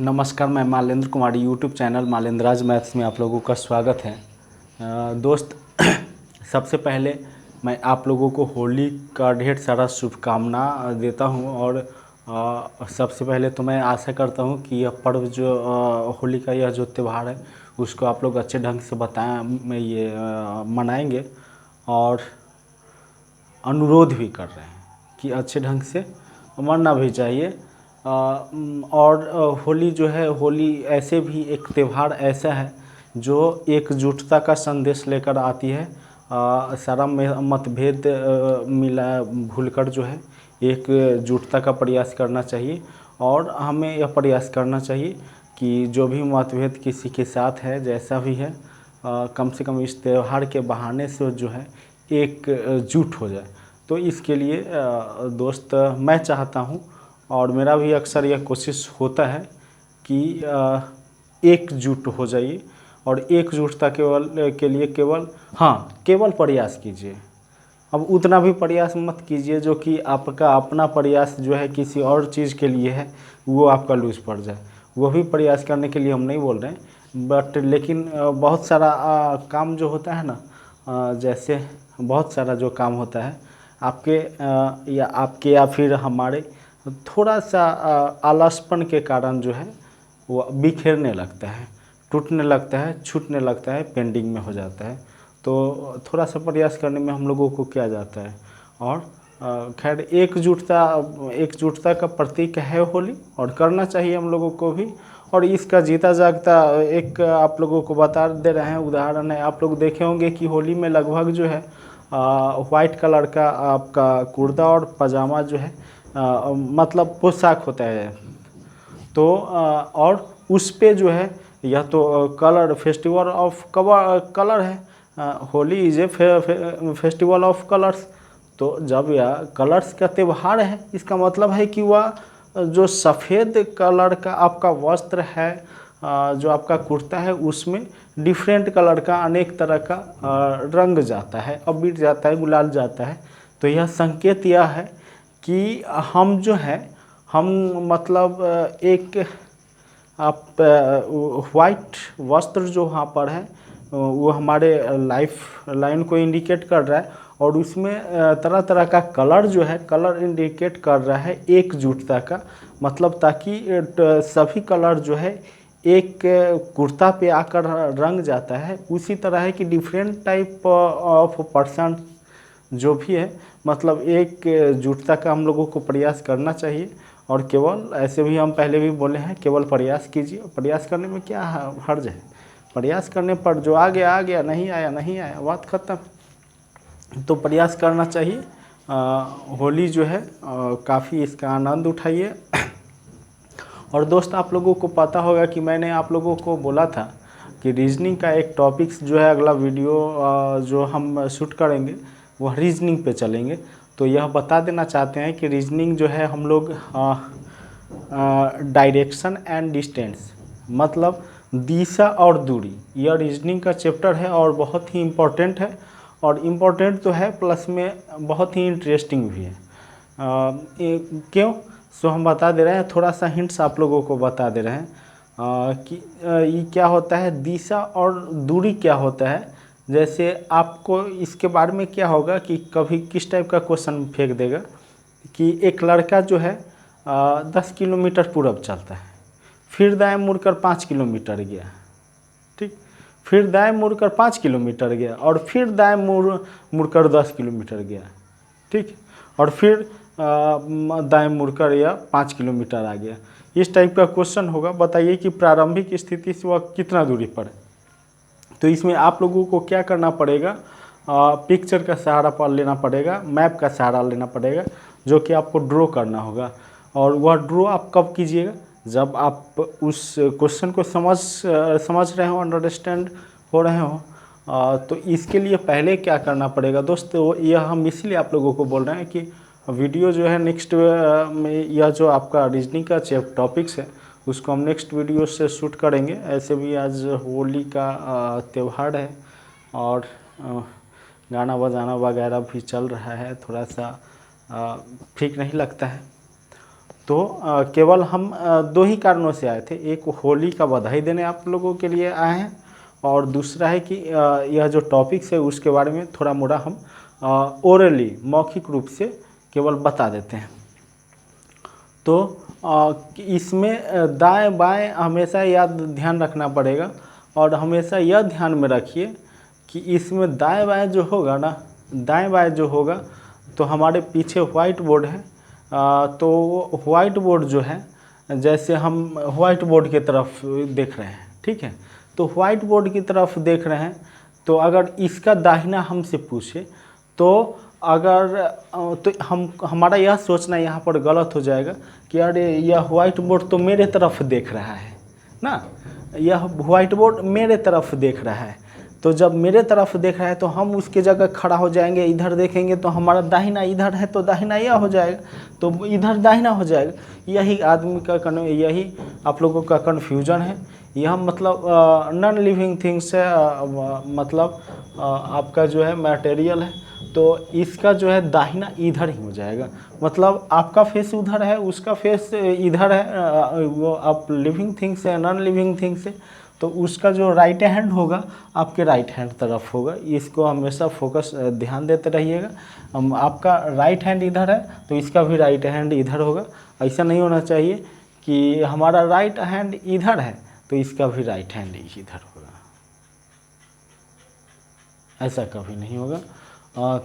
नमस्कार, मैं मालेंद्र Kumar YouTube channel मालेंद्राज maths में आप लोगों का स्वागत है। दोस्त सबसे पहले मैं आप लोगों को होली का ढेर सारा शुभकामना देता हूं और सबसे पहले तो मैं आशा करता हूं कि यह पर्व जो होली का यह जो त्यौहार है उसको आप लोग अच्छे ढंग से मनाएंगे और अनुरोध भी कर रहे हैं कि अच्छे ढंग से मनाना भी चाहिए। और होली जो है, होली ऐसे भी एक त्यौहार ऐसा है जो एकजुटता का संदेश लेकर आती है। सारा मतभेद मिला भूलकर जो है एकजुटता का प्रयास करना चाहिए और हमें यह प्रयास करना चाहिए कि जो भी मतभेद किसी के साथ है, जैसा भी है, कम से कम इस त्यौहार के बहाने से जो है एकजुट हो जाए। तो इसके लिए दोस्त मैं चाहता हूँ और मेरा भी अक्सर यह कोशिश होता है कि एकजुट हो जाइए और एकजुटता के लिए केवल प्रयास कीजिए। अब उतना भी प्रयास मत कीजिए जो कि आपका अपना प्रयास जो है किसी और चीज़ के लिए है, वो आपका लूज पड़ जाए। वो भी प्रयास करने के लिए हम नहीं बोल रहे हैं, बट लेकिन बहुत सारा काम जो होता है ना, जैसे बहुत सारा जो काम होता है आपके या फिर हमारे, थोड़ा सा आलसपन के कारण जो है वो बिखरने लगता है, टूटने लगता है, छूटने लगता है, पेंडिंग में हो जाता है। तो थोड़ा सा प्रयास करने में हम लोगों को क्या जाता है। और खैर एकजुटता का प्रतीक है होली और करना चाहिए हम लोगों को भी। और इसका जीता जागता एक आप लोगों को बता दे रहे हैं उदाहरण है। आप लोग देखे होंगे कि होली में लगभग जो है वाइट कलर का आपका कुर्ता और पजामा जो है मतलब पोशाक होता है। तो और उस पे जो है यह तो कलर फेस्टिवल ऑफ कलर है। Holi is a festival of colours. तो जब यह कलर्स का त्यौहार है, इसका मतलब है कि वह जो सफ़ेद कलर का आपका वस्त्र है, जो आपका कुर्ता है, उसमें डिफरेंट कलर का अनेक तरह का रंग जाता है, अबीर जाता है, गुलाल जाता है। तो यह संकेत यह है कि हम जो है मतलब एक आप वाइट वस्त्र जो वहाँ पर है वो हमारे लाइफ लाइन को इंडिकेट कर रहा है और उसमें तरह तरह का कलर जो है, कलर इंडिकेट कर रहा है एकजुटता का मतलब, ताकि सभी कलर जो है एक कुर्ता पे आकर रंग जाता है। उसी तरह है कि डिफरेंट टाइप ऑफ पर्सन जो भी है, मतलब एक जुटता का हम लोगों को प्रयास करना चाहिए। और केवल ऐसे भी हम पहले भी बोले हैं, केवल प्रयास कीजिए। प्रयास करने में क्या हर्ज है, प्रयास करने पर जो आ गया, नहीं आया, बात खत्म। तो प्रयास करना चाहिए। होली जो है काफ़ी इसका आनंद उठाइए। और दोस्त आप लोगों को पता होगा कि मैंने आप लोगों को बोला था कि रीजनिंग का एक टॉपिक्स जो है, अगला वीडियो जो हम शूट करेंगे वह रीजनिंग पे चलेंगे। तो यह बता देना चाहते हैं कि रीजनिंग जो है हम लोग डायरेक्शन एंड डिस्टेंस, मतलब दिशा और दूरी, यह रीजनिंग का चैप्टर है और बहुत ही इम्पोर्टेंट है। और इम्पोर्टेंट तो है, प्लस में बहुत ही इंटरेस्टिंग भी है। क्यों? सो हम बता दे रहे हैं, थोड़ा सा हिंट्स आप लोगों को बता दे रहे हैं कि ये क्या होता है, दिशा और दूरी क्या होता है। जैसे आपको इसके बारे में क्या होगा कि कभी किस टाइप का क्वेश्चन फेंक देगा कि एक लड़का जो है 10 किलोमीटर पूरब चलता है, फिर दाएं मुड़कर 5 किलोमीटर गया, ठीक, फिर दाएं मुड़कर 5 किलोमीटर गया और फिर दाएं मुड़कर 10 किलोमीटर गया, ठीक, और फिर दाएं मुड़कर यह 5 किलोमीटर आ गया। इस टाइप का क्वेश्चन होगा। बताइए कि प्रारंभिक स्थिति से वह कितना दूरी पर है। तो इसमें आप लोगों को क्या करना पड़ेगा, पिक्चर का सहारा पर लेना पड़ेगा, मैप का सहारा लेना पड़ेगा, जो कि आपको ड्रॉ करना होगा। और वह ड्रॉ आप कब कीजिएगा, जब आप उस क्वेश्चन को समझ रहे हो, अंडरस्टैंड हो रहे हो। तो इसके लिए पहले क्या करना पड़ेगा दोस्तों, यह हम इसलिए आप लोगों को बोल रहे हैं कि वीडियो जो है नेक्स्ट में, यह जो आपका रीजनिंग का टॉपिक्स है उसको हम नेक्स्ट वीडियो से शूट करेंगे। ऐसे भी आज होली का त्यौहार है और गाना बजाना वगैरह भी चल रहा है, थोड़ा सा ठीक नहीं लगता है। तो केवल हम दो ही कारणों से आए थे, एक होली का बधाई देने आप लोगों के लिए आए हैं, और दूसरा है कि यह जो टॉपिक्स है उसके बारे में थोड़ा मोड़ा हम ओरली मौखिक रूप से केवल बता देते हैं। तो इसमें दाएं बाएं हमेशा याद ध्यान रखना पड़ेगा, और हमेशा यह ध्यान में रखिए कि इसमें दाएं बाएं जो होगा ना, दाएं बाएं जो होगा तो हमारे पीछे व्हाइट बोर्ड है, तो व्हाइट बोर्ड जो है, जैसे हम व्हाइट बोर्ड की तरफ देख रहे हैं, ठीक है, तो व्हाइट बोर्ड की तरफ देख रहे हैं, तो अगर इसका दाहिना हमसे पूछे तो अगर तो हमारा यह सोचना यहाँ पर गलत हो जाएगा कि अरे यह व्हाइट बोर्ड तो मेरे तरफ देख रहा है ना, यह व्हाइट बोर्ड मेरे तरफ देख रहा है, तो जब मेरे तरफ देख रहा है तो हम उसके जगह खड़ा हो जाएंगे, इधर देखेंगे तो हमारा दाहिना इधर है तो दाहिना यह हो जाएगा, तो इधर दाहिना हो जाएगा। यही आदमी का यही आप लोगों का कन्फ्यूजन है। यह मतलब नॉन लिविंग थिंग्स है, मतलब आपका जो है मटेरियल है, तो इसका जो है दाहिना इधर ही हो जाएगा, मतलब आपका फेस उधर है, उसका फेस इधर है, वो आप लिविंग थिंग्स है नॉन लिविंग थिंग्स है, तो उसका जो राइट हैंड होगा आपके राइट हैंड तरफ होगा। इसको हमेशा फोकस ध्यान देते रहिएगा। आपका राइट हैंड इधर है तो इसका भी राइट हैंड इधर होगा। ऐसा नहीं होना चाहिए कि हमारा राइट हैंड इधर है तो इसका भी राइट हैंड इधर होगा, ऐसा कभी नहीं होगा।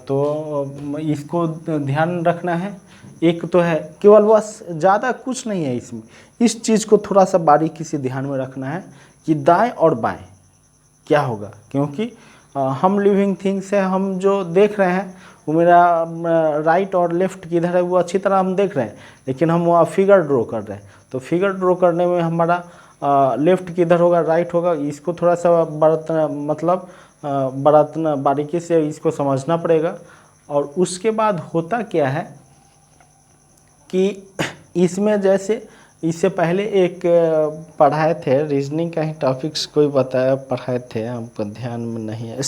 तो इसको ध्यान रखना है। एक तो है केवल, बस ज़्यादा कुछ नहीं है इसमें, इस चीज़ को थोड़ा सा बारीकी से ध्यान में रखना है कि दाएं और बाएं क्या होगा, क्योंकि हम लिविंग थिंग्स है, हम जो देख रहे हैं वो मेरा राइट और लेफ्ट किधर है वो अच्छी तरह हम देख रहे हैं, लेकिन हम वहाँ फिगर ड्रॉ कर रहे हैं, तो फिगर ड्रॉ करने में हमारा लेफ्ट किधर होगा राइट होगा, इसको थोड़ा सा बरतना, मतलब बरतना बारीकी से इसको समझना पड़ेगा। और उसके बाद होता क्या है कि इसमें जैसे इससे पहले एक पढ़ाए थे, रीजनिंग का ही टॉपिक्स कोई बताया पढ़ाए थे, हमको ध्यान में नहीं है,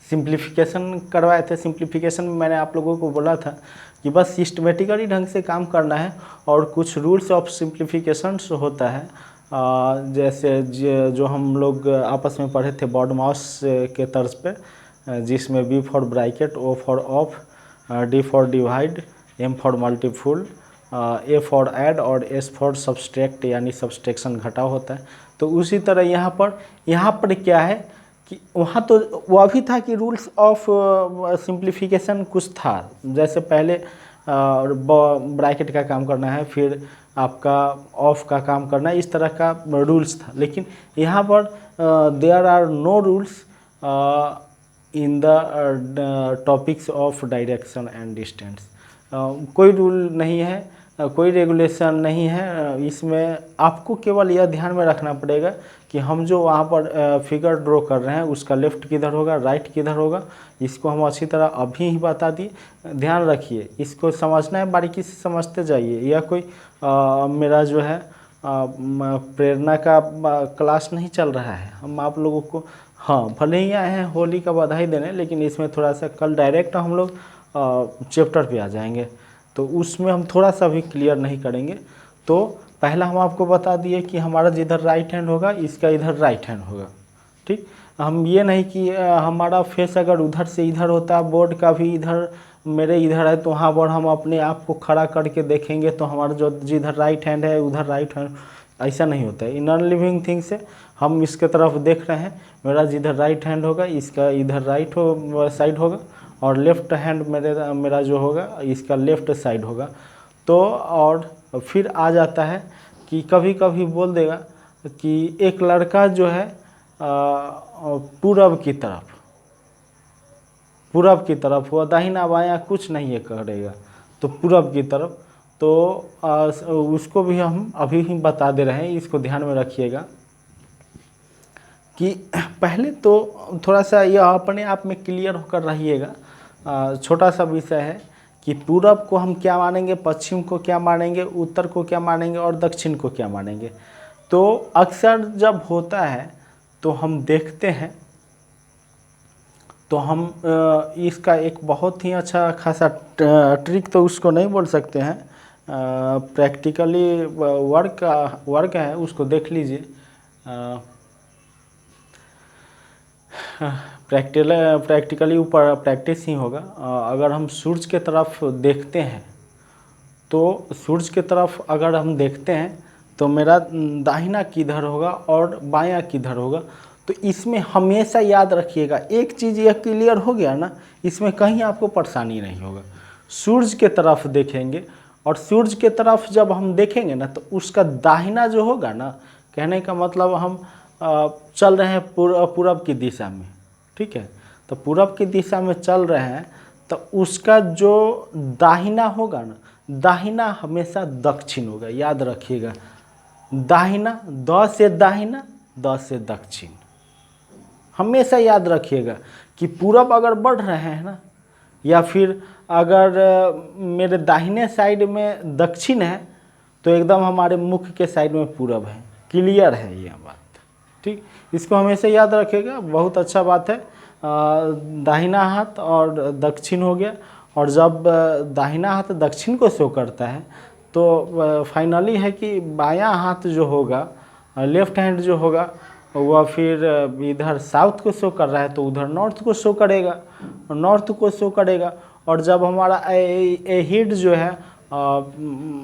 सिंप्लीफिकेशन करवाए थे। सिंप्लीफिकेशन में मैंने आप लोगों को बोला था कि बस सिस्टमेटिकली ढंग से काम करना है, और कुछ रूल्स ऑफ सिंप्लीफिकेशंस होता है, जैसे जो हम लोग आपस में पढ़े थे बॉड माउस के तर्ज पे, जिसमें B for bracket, O for of, D for divide, M for multiple, A for add और एस फॉर सब्सट्रैक्ट, यानी सब्सट्रैक्शन घटाव होता है। तो उसी तरह यहाँ पर क्या है कि वहाँ तो वह भी था कि रूल्स ऑफ सिंप्लीफिकेशन कुछ था, जैसे पहले ब्रैकेट का काम करना है, फिर आपका ऑफ का काम करना है, इस तरह का रूल्स था। लेकिन यहाँ पर there are no rules in the topics of direction and distance. कोई रूल नहीं है, कोई रेगुलेशन नहीं है इसमें। आपको केवल यह ध्यान में रखना पड़ेगा कि हम जो वहाँ पर फिगर ड्रॉ कर रहे हैं उसका लेफ़्ट किधर होगा, राइट किधर होगा, इसको हम अच्छी तरह अभी ही बता दिए। ध्यान रखिए, इसको समझना है, बारीकी से समझते जाइए। यह कोई मेरा जो है प्रेरणा का क्लास नहीं चल रहा है। हम आप लोगों को, हाँ, भले ही आए हैं होली का बधाई देने, लेकिन इसमें थोड़ा सा कल डायरेक्ट हम लोग चैप्टर पे आ जाएंगे, तो उसमें हम थोड़ा सा भी क्लियर नहीं करेंगे। तो पहला हम आपको बता दिए कि हमारा जिधर राइट हैंड होगा इसका इधर राइट हैंड होगा, ठीक। हम ये नहीं कि हमारा फेस अगर उधर से इधर होता, बोर्ड का भी इधर मेरे इधर है, तो वहाँ पर हम अपने आप को खड़ा करके देखेंगे तो हमारा जो जिधर राइट हैंड है उधर राइट हैंड, ऐसा नहीं होता है। इन नॉन लिविंग थिंग से हम इसके तरफ देख रहे हैं, मेरा जिधर राइट हैंड होगा इसका इधर राइट साइड होगा, और लेफ़्ट हैंड मेरा जो होगा इसका लेफ़्ट साइड होगा। तो और फिर आ जाता है कि कभी कभी बोल देगा कि एक लड़का जो है पूरब की तरफ हुआ, दाहिना बायां कुछ नहीं है करेगा, तो पूरब की तरफ। तो उसको भी हम अभी ही बता दे रहे हैं, इसको ध्यान में रखिएगा कि पहले तो थोड़ा सा यह अपने आप में क्लियर होकर रहिएगा। छोटा सा विषय है कि पूरब को हम क्या मानेंगे, पश्चिम को क्या मानेंगे, उत्तर को क्या मानेंगे और दक्षिण को क्या मानेंगे। तो अक्सर जब होता है तो हम देखते हैं, तो हम इसका एक बहुत ही अच्छा खासा ट्रिक तो उसको नहीं बोल सकते हैं, प्रैक्टिकली वर्क है उसको देख लीजिए। प्रैक्टिकली ऊपर प्रैक्टिस ही होगा। अगर हम सूरज के तरफ देखते हैं तो सूरज के तरफ अगर हम देखते हैं तो मेरा दाहिना किधर होगा और बायां किधर होगा। तो इसमें हमेशा याद रखिएगा, एक चीज़ यह क्लियर हो गया ना, इसमें कहीं आपको परेशानी नहीं होगा। सूरज के तरफ देखेंगे और सूरज के तरफ जब हम देखेंगे ना तो उसका दाहिना जो होगा ना, कहने का मतलब हम चल रहे हैं पूरब की दिशा में, ठीक है। तो पूरब की दिशा में चल रहे हैं तो उसका जो दाहिना होगा ना, दाहिना हमेशा दक्षिण होगा, याद रखिएगा। दाहिना, द से दाहिना, द से दक्षिण, हमेशा याद रखिएगा कि पूरब अगर बढ़ रहे हैं ना, या फिर अगर मेरे दाहिने साइड में दक्षिण है तो एकदम हमारे मुख के साइड में पूरब है। क्लियर है ये बात, ठीक। इसको हमेशा याद रखिएगा, बहुत अच्छा बात है। दाहिना हाथ और दक्षिण हो गया, और जब दाहिना हाथ दक्षिण को शो करता है तो फाइनली है कि बायां हाथ जो होगा, लेफ्ट हैंड जो होगा, वह फिर इधर साउथ को शो कर रहा है तो उधर नॉर्थ को शो करेगा, नॉर्थ को शो करेगा। और जब हमारा हेड जो है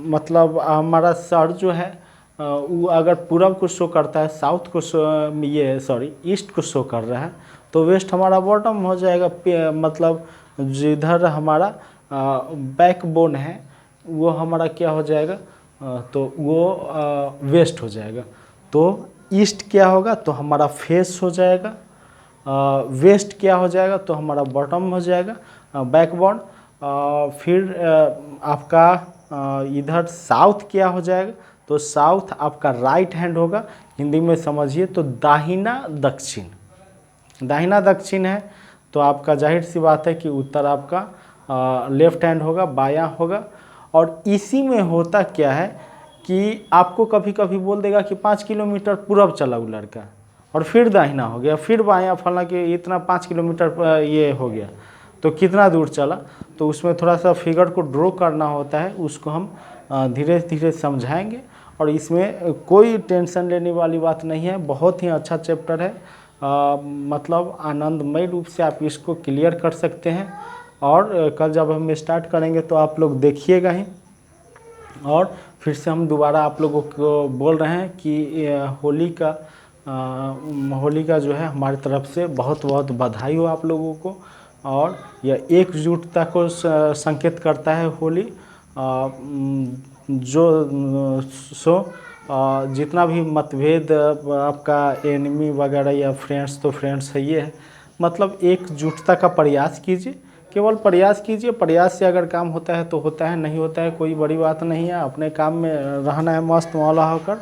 मतलब हमारा सर जो है वो अगर पूरब को शो करता है, साउथ को ईस्ट को शो कर रहा है, तो वेस्ट हमारा बॉटम हो जाएगा। मतलब जिधर हमारा बैकबोन है वो हमारा क्या हो जाएगा, तो वो वेस्ट हो जाएगा। तो ईस्ट क्या होगा तो हमारा फेस हो जाएगा, वेस्ट क्या हो जाएगा तो हमारा बॉटम हो जाएगा, बैकबोन। फिर आपका इधर साउथ क्या हो जाएगा तो साउथ आपका राइट हैंड होगा। हिंदी में समझिए तो दाहिना दक्षिण, दाहिना दक्षिण है तो आपका जाहिर सी बात है कि उत्तर आपका लेफ्ट हैंड होगा, बायां होगा। और इसी में होता क्या है कि आपको कभी कभी बोल देगा कि 5 किलोमीटर पूरब चला वो लड़का, और फिर दाहिना हो गया, फिर बायां, फला कि इतना 5 किलोमीटर ये हो गया, तो कितना दूर चला। तो उसमें थोड़ा सा फिगर को ड्रॉ करना होता है, उसको हम धीरे धीरे समझाएंगे। और इसमें कोई टेंशन लेने वाली बात नहीं है, बहुत ही अच्छा चैप्टर है। मतलब आनंदमय रूप से आप इसको क्लियर कर सकते हैं। और कल जब हम स्टार्ट करेंगे तो आप लोग देखिएगा ही। और फिर से हम दोबारा आप लोगों को बोल रहे हैं कि होली का जो है हमारी तरफ से बहुत बहुत बधाई हो आप लोगों को। और यह एकजुटता को संकेत करता है होली। जितना भी मतभेद आपका एनिमी वगैरह या फ्रेंड्स, तो फ्रेंड्स है ये है, मतलब एकजुटता का प्रयास कीजिए, केवल प्रयास कीजिए। प्रयास से अगर काम होता है तो होता है, नहीं होता है कोई बड़ी बात नहीं है। अपने काम में रहना है मस्त मौला होकर,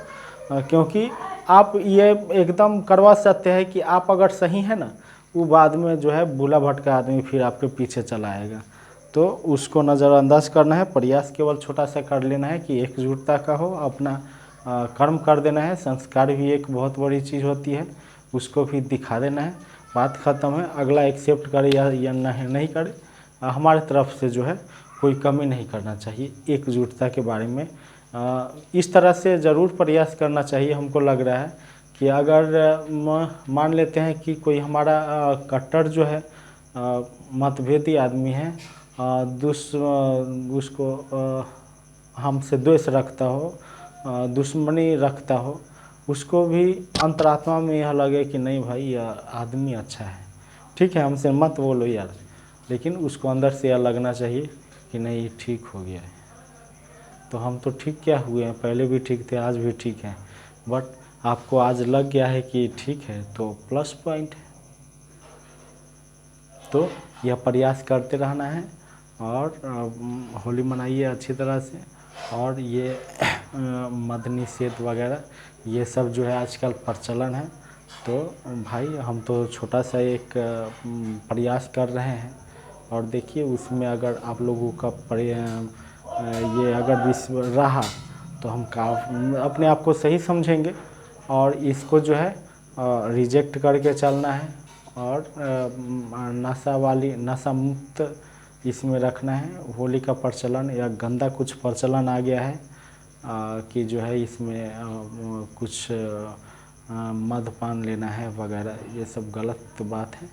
क्योंकि आप ये एकदम करवा सकते हैं कि आप अगर सही है ना, वो बाद में जो है भूला भटका आदमी फिर आपके पीछे चला आएगा, तो उसको नज़रअंदाज करना है। प्रयास केवल छोटा सा कर लेना है कि एकजुटता का हो, अपना कर्म कर देना है। संस्कार भी एक बहुत बड़ी चीज़ होती है, उसको भी दिखा देना है। बात ख़त्म है। अगला एक्सेप्ट करे या नहीं करे, हमारे तरफ से जो है कोई कमी नहीं करना चाहिए एकजुटता के बारे में। इस तरह से ज़रूर प्रयास करना चाहिए। हमको लग रहा है कि अगर मान लेते हैं कि कोई हमारा कट्टर जो है मतभेदी आदमी है, उसको हमसे द्वेष रखता हो, दुश्मनी रखता हो, उसको भी अंतरात्मा में यह लगे कि नहीं भाई यह आदमी अच्छा है, ठीक है हमसे मत बोलो यार, लेकिन उसको अंदर से यह लगना चाहिए कि नहीं ये ठीक हो गया है। तो हम तो ठीक क्या हुए हैं, पहले भी ठीक थे, आज भी ठीक हैं, बट आपको आज लग गया है कि ठीक है तो प्लस पॉइंट है। तो यह प्रयास करते रहना है और होली मनाइए अच्छी तरह से। और ये मद निषेध वगैरह ये सब जो है आजकल प्रचलन है, तो भाई हम तो छोटा सा एक प्रयास कर रहे हैं। और देखिए उसमें अगर आप लोगों का ये अगर विश्व रहा तो हम अपने आप को सही समझेंगे और इसको जो है रिजेक्ट करके चलना है। और नशा मुक्त इसमें रखना है। होली का प्रचलन या गंदा कुछ प्रचलन आ गया है कि जो है इसमें कुछ मदपान लेना है वगैरह, ये सब गलत बात है।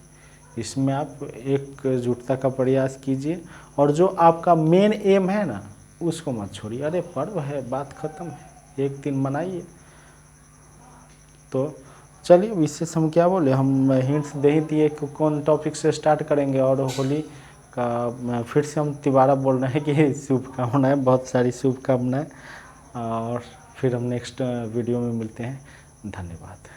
इसमें आप एकजुटता का प्रयास कीजिए और जो आपका मेन एम है ना उसको मत छोड़िए। अरे पर्व है, बात ख़त्म है, एक दिन मनाइए। तो चलिए विशेष हम क्या बोले, हम हिंट्स दे ही दिए कि कौन टॉपिक से स्टार्ट करेंगे। और होली का फिर से हम तिबारा बोल रहे हैं कि शुभकामनाएँ, बहुत सारी शुभकामनाएँ। और फिर हम नेक्स्ट वीडियो में मिलते हैं। धन्यवाद।